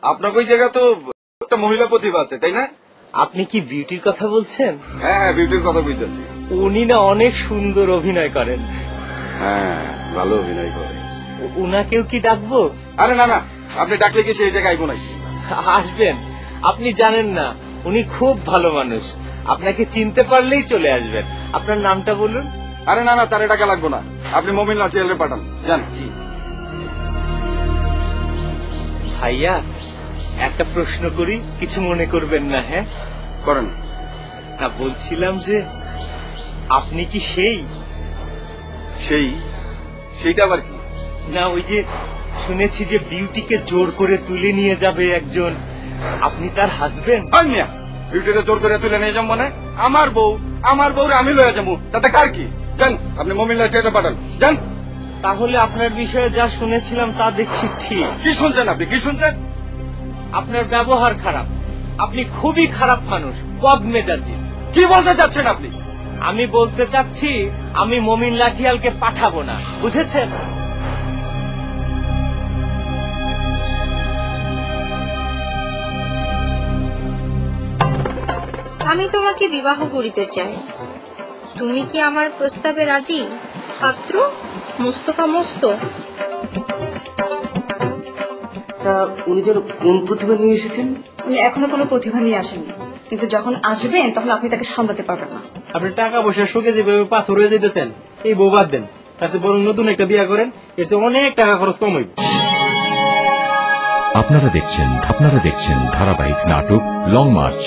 আপনার ওই জায়গা তো একটা মহিলা প্রতিভা আছে, তাই না? আপনি কি বিউটির কথা বলছেন? হ্যাঁ, বিউটির কথা বলতেছি। উনি না অনেক সুন্দর অভিনয় করেন। হ্যাঁ, ভালো অভিনয় করে। উনাকেও কি ডাকবো? আরে না, আপনি ডাকলে কি সেই জায়গায় আইবো নাকি? আসবেন, আপনি জানেন না, উনি খুব ভালো মানুষ, আপনাকে চিনতে পারলেই চলে আসবেন। আপনার নামটা বলুন। আরে না, তারে টাকা লাগবো না, আপনি মমিন লাঠিয়ালে পাঠান। জানছি। ভাইয়া, একটা প্রশ্ন করি, কিছু মনে করবেন না? হ্যাঁ করেন। না, বলছিলাম যে আপনি কি সেইটা আবার কি? না, ওই যে শুনেছি যে বিউটিকে জোর করে তুলে নিয়ে যাবে একজন, আপনি তার হাজবেন্ড? বিউটিকে জোর করে তুলে নিয়ে যাবো মানে? আমার বউরে আমি লয়ে যাবো, তাতে কার কি? যান, আপনি মমিন লাঠিয়ালে পাঠান। যান। তাহলে আপনার বিষয়ে যা শুনেছিলাম তা দেখছি ঠিক। কি শুনছেন আপনি? কি শুনছেন? আপনার ব্যবহার খারাপ, আপনি খুবই খারাপ মানুষ, বদ মেজাজি। কি বলতে চাচ্ছেন আপনি? আমি বলতে চাচ্ছি, আমি মমিন লাঠিয়ালকে পাঠাবো না, বুঝেছেন? আমি তোমাকে বিবাহ করিতে চাই, তুমি কি আমার প্রস্তাবে রাজি? পাত্র মোস্তফা মোস্ত। তা উনি যেন কোন প্রতিভা নিয়ে এসেছেন? উনি এখনো কোনো প্রতিভা নিয়ে আসেননি, কিন্তু যখন আসবেন তখন আপনি তাকে সামলাতে পারবেন না। আপনি টাকা পয়সার শোকে যেভাবে পাথর হয়ে যেতেছেন, এই বউ বাদ দেন, তার চেয়ে বরং নতুন একটা বিয়ে করেন, এর চেয়ে অনেক টাকা খরচ কম হইবে। আপনারা দেখছেন ধারাবাহিক নাটক লং মার্চ।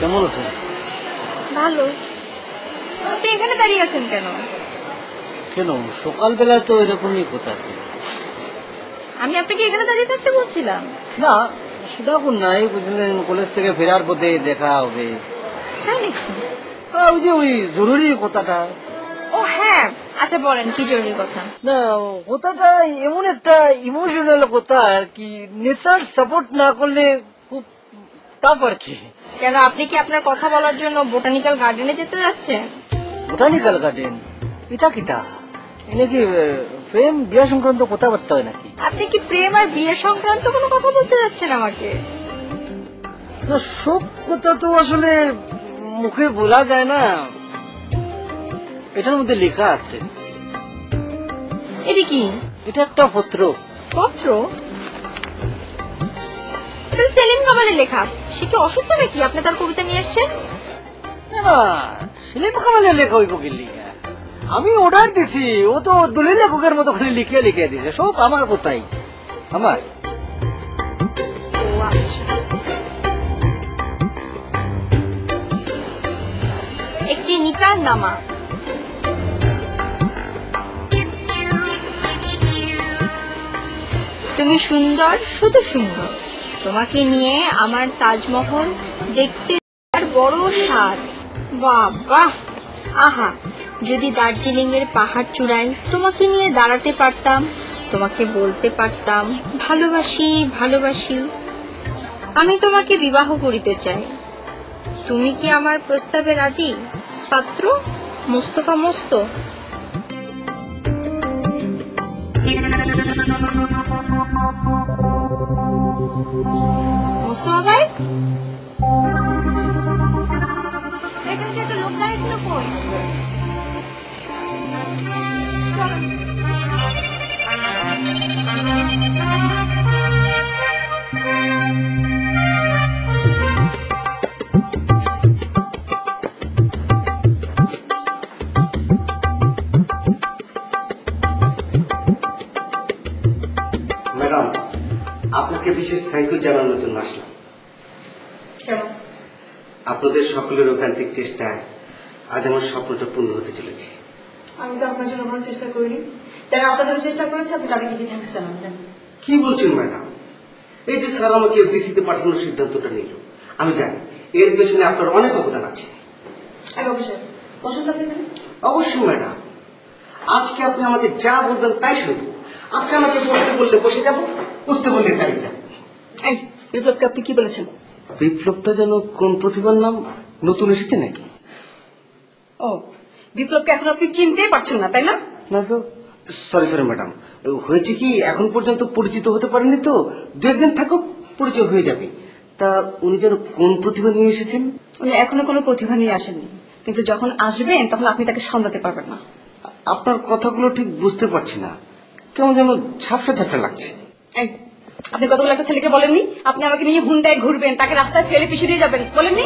কেমন আছেন? ভালো। আপনি এখানে দাঁড়িয়ে আছেন কেন? কেন, সকালবেলা তো এরকমই কথা আছে। আমি আপনাকে এখানে দাঁড়িয়ে থাকতে বলছিলাম না, সেটা এখন নাই, বুঝলেন, কলেজ থেকে ফেরার পথে দেখা হবে। তাই নাকি? ওই যে ওই জরুরি কথাটা। ও হ্যাঁ, আচ্ছা বলেন, কি জরুরি কথা? না, কথাটা এমন একটা ইমোশনাল কথা আর কি, নেচার সাপোর্ট না করলে খুব টাফ আর কি। কেন, আপনি কি আপনার কথা বলার জন্য বোটানিক্যাল গার্ডেনে যেতে যাচ্ছেন? Botanical garden? এটা কিটা? এনে কি প্রেম বিয়ে সংক্রান্ত কথাবার্তা হয় নাকি? আপনি কি প্রেম আর বিয়ে সংক্রান্ত কোনো কথা বলতে যাচ্ছেন আমাকে? না, সব কথা তো আসলে মুখে বলা যায় না, এটার মধ্যে লেখা আছে। এটা কি? এটা একটা পত্র। পত্র? এটা সেলিম কামালের লেখা। সে কি অসুস্থ নাকি আপনি তার কবিতা নিয়ে এসেছেন? না, সেলিম কামালের লেখা হইব কি লিখা? আমি অর্ডার দিছি, ও তো দলিল লেখকের মতো খালি লিখে দিছে, সব আমার কথাই, আমার। ও আচ্ছা। একটি নিকার নামা। তুমি সুন্দর, শুধু সুন্দর, তোমাকে নিয়ে আমার তাজমহল দেখতে বড় স্বাদ। বাবা, আহা, যদি দার্জিলিং এর পাহাড় চূড়ায় তোমাকে নিয়ে দাঁড়াতে পারতাম, তোমাকে বলতে পারতাম ভালোবাসি ভালোবাসি। আমি তোমাকে বিবাহ করিতে চাই, তুমি কি আমার প্রস্তাবে রাজি? পাত্র মোস্তফা মোস্ত। মোস্তফা ভাই, এখানে যে একটা লোক দাঁড়িয়ে ছিল কই? ম্যাডাম, আপনাকে বিশেষ থ্যাংক ইউ জানানোর জন্য আসলাম। কেন? আপনাদের সকলের ঐকান্তিক চেষ্টায় আজ আমার স্বপ্নটা পূর্ণ হতে চলেছে। আমি তো আপনার জন্য কোনো চেষ্টা করিনি। যারা আপনার জন্য চেষ্টা করেছে আপনি তাদেরকে কি থ্যাঙ্কস জানান? জানেন কি বলছেন ম্যাডাম? এই যে স্যার আমাকে এফডিসিতে পাঠানোর সিদ্ধান্তটা নিল, আমি জানি এর পেছনে আপনার অনেক অবদান আছে। অবশ্যই পছন্দ আপনি জানেন। অবশ্যই ম্যাডাম, আজকে আপনি আমাকে যা বলবেন তাই শুনবো। আপনি আমাকে বসতে বললে বসে যাব, উঠতে বললে তাই যাব। এই বিপ্লবকে আপনি কি বলেছেন? বিপ্লবটা যেন কোন প্রতিভার নাম নতুন এসেছে নাকি? ও, বিপ্লবকে এখন আপনি চিনতেই পারছেন না, তাই না? না তো, সরি ম্যাডাম, হয়েছে কি এখন পর্যন্ত পরিচিত হতে পারেনি তো, দু একদিন থাকুক পরিচয় হয়ে যাবে। তা উনি যেন কোন প্রতিভা নিয়ে এসেছেন? উনি এখনো কোনো প্রতিভা নিয়ে আসেননি, কিন্তু যখন আসবেন তখন আপনি তাকে সামলাতে পারবেন না। আপনার কথাগুলো ঠিক বুঝতে পারছি না, কেমন যেন ঝাপসা ঝাপসা লাগছে। এই, আপনি কতগুলো একটা ছেলেকে বলেননি আপনি আমাকে নিয়ে হুন্ডায় ঘুরবেন, তাকে রাস্তায় ফেলে পিছিয়ে দিয়ে যাবেন, বলেননি?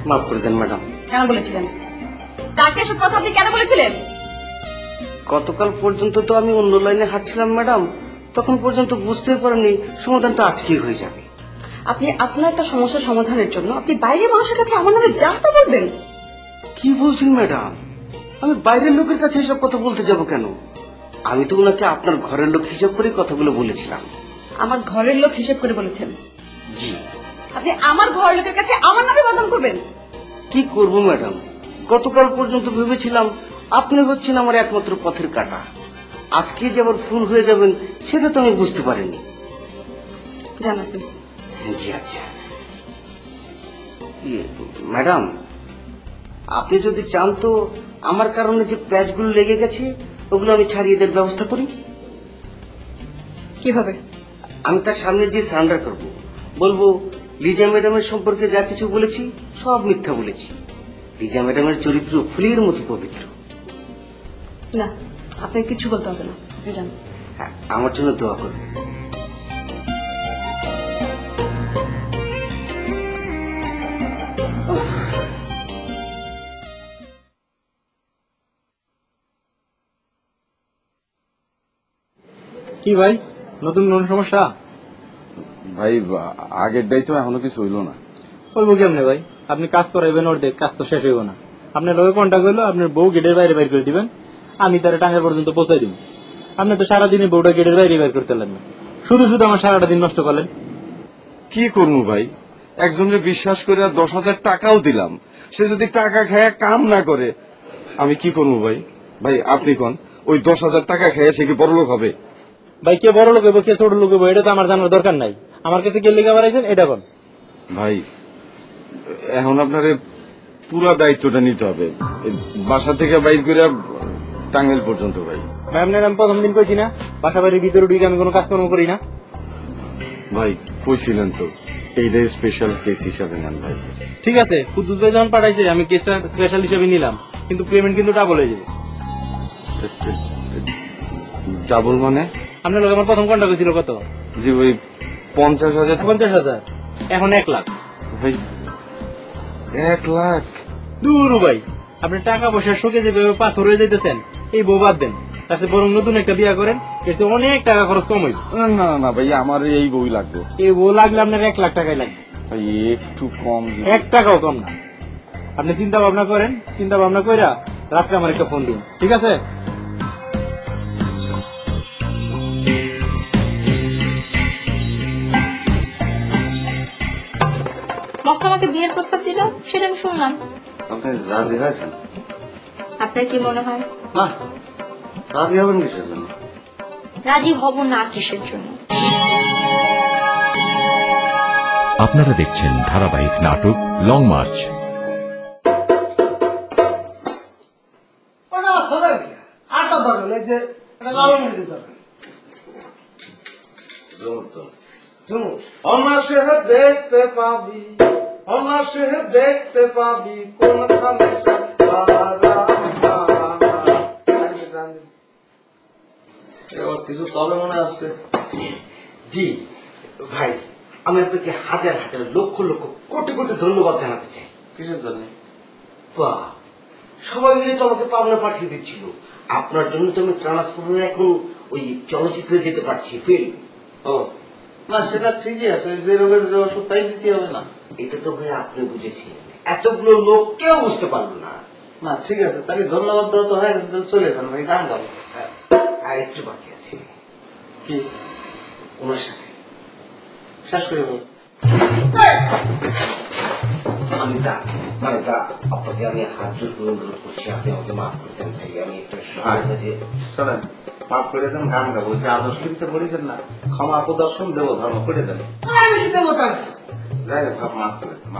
মাফ করে দেন ম্যাডাম। কেন বলেছিলেন? তাকে সব কথা আপনি কেন বলেছিলেন? গতকাল পর্যন্ত তো আমি অন্য লাইনে হাঁটছিলাম ম্যাডাম, তখন পর্যন্ত বুঝতে পারিনি সমাধানটা আজকেই হয়ে যাবে। আপনি আপনার একটা সমস্যার সমাধানের জন্য আপনি বাইরের মানুষের কাছে আমার নামে যা তা বলবেন? কি বলছেন ম্যাডাম? আমি বাইরের লোকের কাছে এসব কথা বলতে যাব কেন? আমি তো ওনাকে আপনার ঘরের লোক হিসাব করে কথাগুলো বলেছিলাম। আমার ঘরের লোক হিসেব করে বলেছেন? জি। আপনি আমার ঘরের লোকের কাছে আমার নামে বদনাম করবেন? কি করব ম্যাডাম, গতকাল পর্যন্ত ভেবেছিলাম আপনি হচ্ছেন আমার একমাত্র পথের কাঁটা। আজকে যে আবার ফুল হয়ে যাবেন সেটা তো আমি বুঝতে পারিনি। জানাবেন? জি আচ্ছা। ম্যাডাম, আপনি যদি চান তো আমার কারণে যে প্যাচগুলো লেগে গেছে ওগুলো আমি ছাড়িয়ে দেওয়ার ব্যবস্থা করি। কিভাবে? আমি তার সামনে যে সারেন্ডার করব, বলবো লিজা ম্যাডামের সম্পর্কে যা কিছু বলেছি সব মিথ্যা বলেছি। লিজা ম্যাডামের চরিত্র ফুলের মতো পবিত্র। না, আপনাকে কিছু বলতে হবে না, আপনি জানেন। হ্যাঁ, আমার জন্য দোয়া করবেন। কি ভাই, নতুন কোন সমস্যা? ভাই আগেরটাই তো এখনো কিছু হইলো না। হইব কেমনে ভাই? আপনি কাজ করাইবেন অর্ধেক, কাজ তো শেষ হইব না। আপনার লগে কন্ট্যাক্ট হইলো, আপনার বউ গেটের বাইরে বাইর করে দিবেন, আমি তার টাঙ্গের পর্যন্ত পৌঁছাই দিব। আপনি তো সারাদিনে বউটা গেটের বাইরে বাইর করতে পারলেন না, শুধু শুধু আমার সারাটা দিন নষ্ট করলেন। কি করবো ভাই, একজনের বিশ্বাস করে 10,000 টাকাও দিলাম, সে যদি টাকা খেয়ে কাম না করে আমি কি করবো ভাই? ভাই আপনি কোন, ওই 10,000 টাকা খেয়ে সে কি বড়লোক হবে? ভাই কে বড় লোক হইব কে ছোট লোক হইব এটা তো আমার জানার দরকার নাই। আমার কাছে কে লেগে বাড়াইছেন এটা কোন? ভাই এখন আপনার পুরা দায়িত্বটা নিতে হবে, বাসা থেকে বাইর করে টাঙ্গাইল পর্যন্ত। ভাই ভাই আপনার আমি প্রথম দিন কইছি না বাসা বাড়ির ভিতরে ঢুকে আমি কোনো কাজকর্ম করি না? ভাই কইছিলেন তো, এইটাই স্পেশাল কেস হিসাবে নেন ভাই। ঠিক আছে, কুদ্দুস ভাই যখন পাঠাইছে আমি কেসটা স্পেশাল হিসেবে নিলাম, কিন্তু পেমেন্ট কিন্তু ডাবল হয়ে যাবে। ডাবল মানে? আপনার লোক আমার প্রথম কন্ট্যাক্ট হয়েছিল কত? জি ভাই 50,000। 50,000 এখন 1 লাখ। ভাই 1 লাখ? দূর ভাই, আপনি টাকা পয়সা শোকে যেভাবে পাথর হয়ে যাইতেছেন, এই বউ বাদ দেন, তাতে বরং নতুন একটা বিয়া করেন, এসে অনেক টাকা খরচ কম হইব। না না ভাই, আমার এই বই লাগবে। এই বউ লাগলে আপনার 1 লাখ টাকাই লাগবে। ভাই একটু কম। 1 টাকাও কম না। আপনি চিন্তা ভাবনা করেন, চিন্তা ভাবনা কইরা রাত্রে আমার একটা ফোন দিন, ঠিক আছে? মস্ত আমাকে বিয়ের প্রস্তাব দিল, সেটা আমি শুনলাম। আপনি রাজি হয়েছেন? আপনার কি মনে হয়? না, রাজি হবেন কিসের জন্য? রাজি হব না কিসের জন্য? আপনারা দেখছেন ধারাবাহিক নাটক লং মার্চ। আটটা ধরেন, এই যে এটা লালন দিতে ধরেন। অনাসে দেখতে পাবি, অনাসে দেখতে পাবি কোনখানে কিছু তবে মনে আছে। জি ভাই, আমি আপনাকে হাজার হাজার লক্ষ লক্ষ কোটি কোটি ধন্যবাদ জানাতে চাই। কিসের জন্য? বাহ, সবাই মিলে তো আমাকে পাবনা পাঠিয়ে দিচ্ছিল। আপনার জন্য তো আমি ট্রান্সফার হয়ে এখন ওই চলচ্চিত্রে যেতে পারছি, ফিল্ম। ও না, সেটা ঠিকই আছে, যে রোগের যে ওষুধ তাই দিতে হবে না। এটা তো ভাই আপনি বুঝেছেন, এতগুলো লোক কেউ বুঝতে পারলো না। না ঠিক আছে, তাহলে ধন্যবাদ দেওয়া তো হয়ে গেছে, চলে যান ভাই, গান গাবো। আর একটু বাকি আছে। কি? ওনার সাথে শেষ করে বল। আমি আপনাকে আমি হাত জোর করে অনুরোধ করছি, আপনি আমাকে মাফ করে দেন ভাই। আমি একটা শোনেন, মাফ করে দেন, গান গাবো, যে আদর্শ লিখতে পড়েছেন না, ক্ষমা প্রদর্শন দেব ধর্ম করে দেন। আমি কি দেবো তার? যাই হোক, মাফ করে দেন।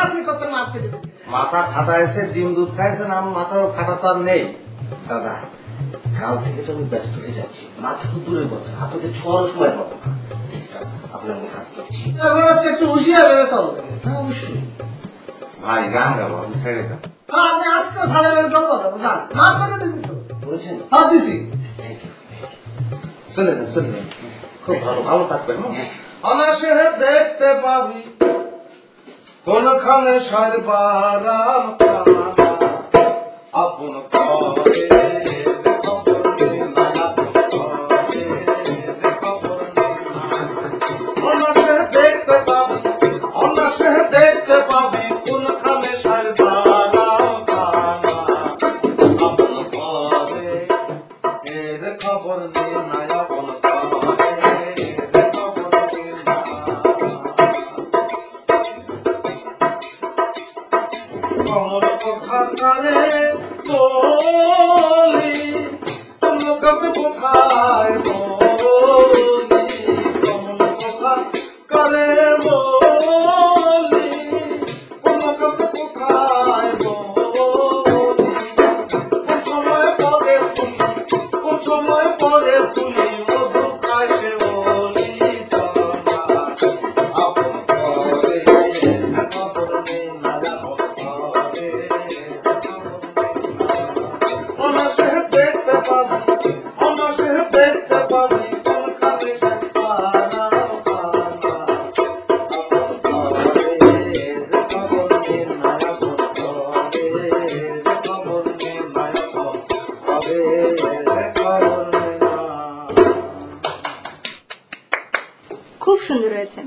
আপনি কত মাফ করে দেবেন? মাথা খাটাইছে, ডিম দুধ খাইছেন, আমার মাথাও খাটা তো আর নেই। দাদা, কাল থেকে তো আমি ব্যস্ত হয়ে যাচ্ছি, মাথা খুব দূরের কথা, আপনাকে ছোঁয়ারও সময় পাবো না। আপনার আমি হাত করছি, একটু হুঁশিয়ার হয়ে চলবে। হ্যাঁ অবশ্যই ভাই, গান গাবো, আপনি ছেড়ে দেন। আপনি আজকে সাড়ে গল্প দেবো, যান মাফ করে দিচ্ছি তো। বলেছেন? হাত দিছি। চলে যান, চলে যান, খুব ভালো, ভালো থাকবেন। অনাসে দেখতে পাবি কোনখানে সর্বারাম আপন দেখতে পাবি, অনাসে দেখতে পাবি কোনখানে সর্বারাম আপন ঘরে এর খবর নেই না, আপন কমল কোথাকারে বলি, লোককে কোথায় বলি, কমল কোথাকারে বলি, লোককে কোথায় বলি, কোন সময় পরে ফুলি, কোন সময় পরে ফুলি, মধু খায় সে বলি আপন ঘরে খবর নেই না, অনাসে দেখতে পাবি, অনাসে দেখতে পাবি কোনখানে খুব সুন্দর হয়েছে,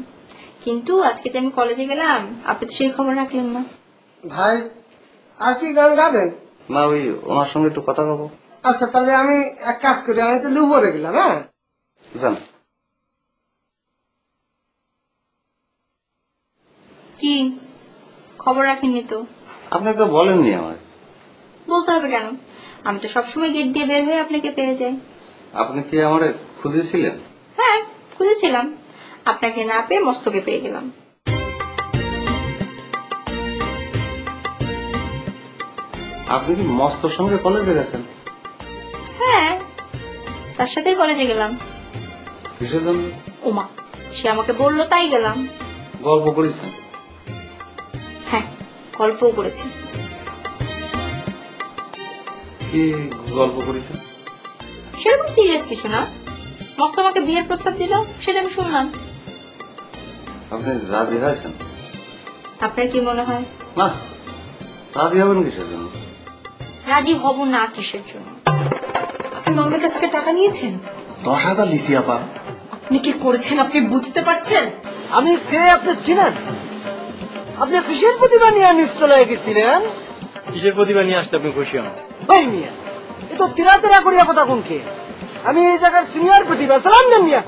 কিন্তু আজকে যে আমি কলেজে গেলাম আপনি তো সেই খবর রাখলেন না। ভাই, আর কি গান গাবেন? না, ওই ওনার সঙ্গে একটু কথা বলবো। আচ্ছা, তাহলে আমি এক কাজ করি, আমি তো লুবরে গেলাম। হ্যাঁ, জান। কি খবর রাখেননি তো? আপনি তো বলেননি আমার। বলতে হবে কেন? আমি তো সবসময় গেট দিয়ে বের হয়ে আপনাকে পেয়ে যাই। আপনি কি আমারে খুঁজেছিলেন? হ্যাঁ, খুঁজেছিলাম, আপনাকে না পেয়ে মস্তকে পেয়ে গেলাম। আপনি কি মস্তর সঙ্গে কলেজে গেছেন? হ্যাঁ, তার সাথেই কলেজে গেলাম। কিসের জন্য? ওমা, সে আমাকে বললো তাই গেলাম। গল্প করেছেন? হ্যাঁ, গল্পও করেছি। কি গল্প করেছেন? সেরকম সিরিয়াস কিছু না, মস্ত আমাকে বিয়ের প্রস্তাব দিল, সেটা আমি শুনলাম। আপনি রাজি হয়েছেন? আপনার কি মনে হয়? না, রাজি হবেন কিসের জন্য? রাজি হব না কিসের জন্য? আপনি মামলার কাছ থেকে টাকা নিয়েছেন? 10,000 লিসি আপা। আপনি কি করেছেন আপনি বুঝতে পারছেন? আমি কে আপনি ছিলেন? আপনি কিসের প্রতিভা নিয়ে নিশ্চল হয়ে গেছিলেন? কিসের প্রতিভা নিয়ে আসতে আপনি খুশি হন? ভাই মিয়া, এ তো তিরা তিরা করিয়া কথা কোনকে? আমি এই জায়গার সিনিয়র প্রতিভা, সালাম দেন মিয়া।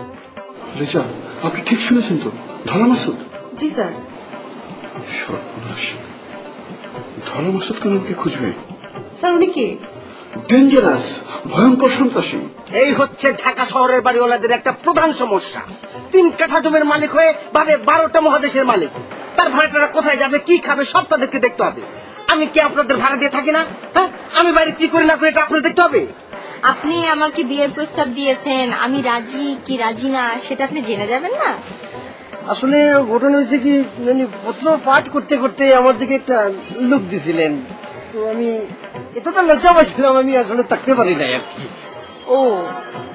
লিজা, আপনি ঠিক শুনেছেন তো? ধলা মাসুদ? জি স্যার। সর্বনাশ, ধলা মাসুদ কেন আমাকে খুঁজবে? স্যার উনি কি? ডেঞ্জারাস, ভয়ঙ্কর সন্ত্রাসী। এই হচ্ছে ঢাকা শহরের বাড়িওয়ালাদের একটা প্রধান সমস্যা। 3 কাঠা জমির মালিক হয়ে ভাবে 12টা মহাদেশের মালিক। তার ভাড়াটা কোথায় যাবে, কি খাবে, সব তাদেরকে দেখতে হবে। আমি কি আপনাদের ভাড়া দিয়ে থাকি না? হ্যাঁ, আমি বাইরে কি করি না করি এটা আপনাদের দেখতে হবে। আপনি আমাকে বিয়ের প্রস্তাব দিয়েছেন, আমি রাজি কি রাজি না সেটা আপনি জেনে যাবেন না? আসলে ঘটনা হয়েছে কি, পত্র পাঠ করতে করতে আমার দিকে একটা লুক দিছিলেন, তো আমি এতটা লজ্জা পাইছিলাম, আমি আসলে থাকতে পারি নাই আর কি। ও,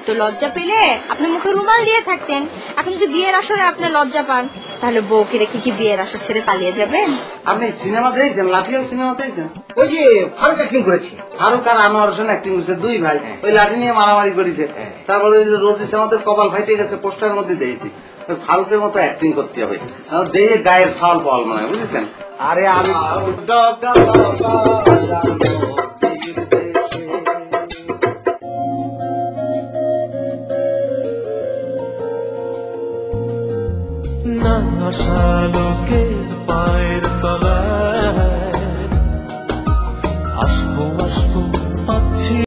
তো লজ্জা পেলে আপনি মুখে রুমাল দিয়ে থাকতেন। এখন যদি বিয়ের আসরে আপনি লজ্জা পান, তাহলে বউকে রেখে কি বিয়ের আসর ছেড়ে পালিয়ে যাবেন? আপনি সিনেমা দেখেছেন, লাঠিয়াল সিনেমা দেখেছেন? ওই যে ফারুক অ্যাক্টিং করেছে, ফারুক আর আনোয়ার হোসেন অ্যাক্টিং করেছে, 2 ভাই ওই লাঠি নিয়ে মারামারি করেছে। তারপরে ওই যে রোজি আমাদের কপাল ফাইটে গেছে, পোস্টারের মধ্যে দিয়েছি। ফারুকের মতো অ্যাক্টিং করতে হবে, দেখে গায়ের সাল ফল মনে হয়, বুঝেছেন? আরে আমি না আশালোকে